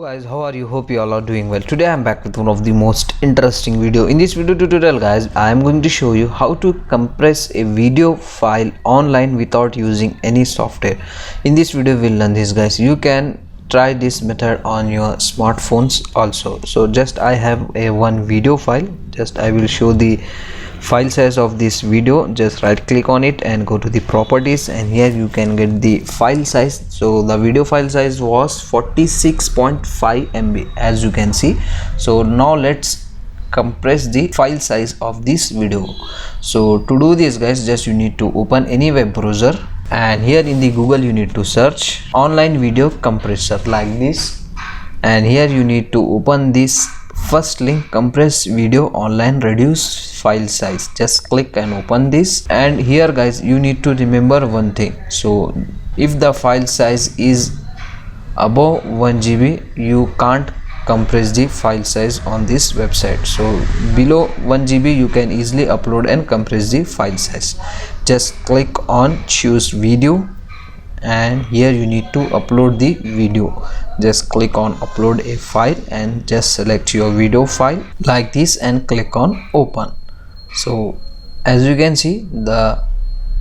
Guys, how are you? Hope you all are doing well. Today I'm back with one of the most interesting video. In this video tutorial guys, I am going to show you how to compress a video file online without using any software. In this video we'll learn this guys. You can try this method on your smartphones also. So just I have a one video file. Just I will show the file size of this video. Just right click on it and go to the properties, and here you can get the file size. So the video file size was 46.5 MB as you can see. So now let's compress the file size of this video. So to do this guys, just you need to open any web browser, and here in the Google you need to search online video compressor like this, and here you need to open this first link, compress video online reduce file size. Just click and open this, and here guys you need to remember one thing. So if the file size is above 1 GB, you can't compress the file size on this website. So below 1 GB you can easily upload and compress the file size. Just click on choose video, and here you need to upload the video. Just click on upload a file and just select your video file like this and click on open. So as you can see, the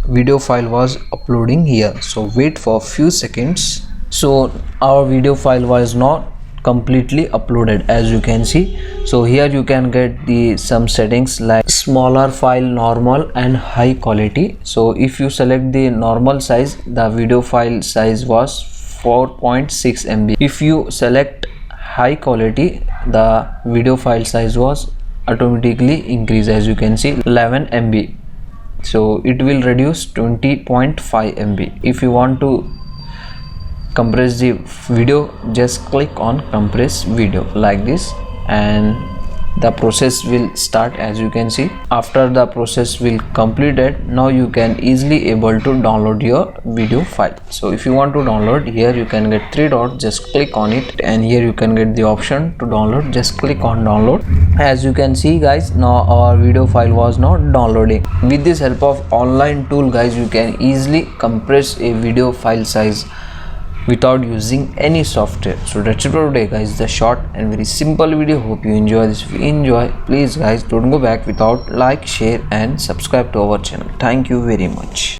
video file was uploading here. So wait for a few seconds. So our video file was not completely uploaded as you can see. So here you can get the some settings like smaller file, normal and high quality. So if you select the normal size, the video file size was 4.6 MB. If you select high quality, the video file size was automatically increase as you can see 11 MB. So it will reduce 20.5 MB. If you want to compress the video, just click on compress video like this, and the process will start as you can see. After the process will completed, now you can easily able to download your video file. So if you want to download, here you can get three dots, just click on it, and here you can get the option to download. Just click on download. As you can see guys, now our video file was not downloading. With this help of online tool guys, you can easily compress a video file size without using any software. So that's it for today guys, the short and very simple video. Hope you enjoy this. If you enjoy, please guys don't go back without like, share and subscribe to our channel. Thank you very much.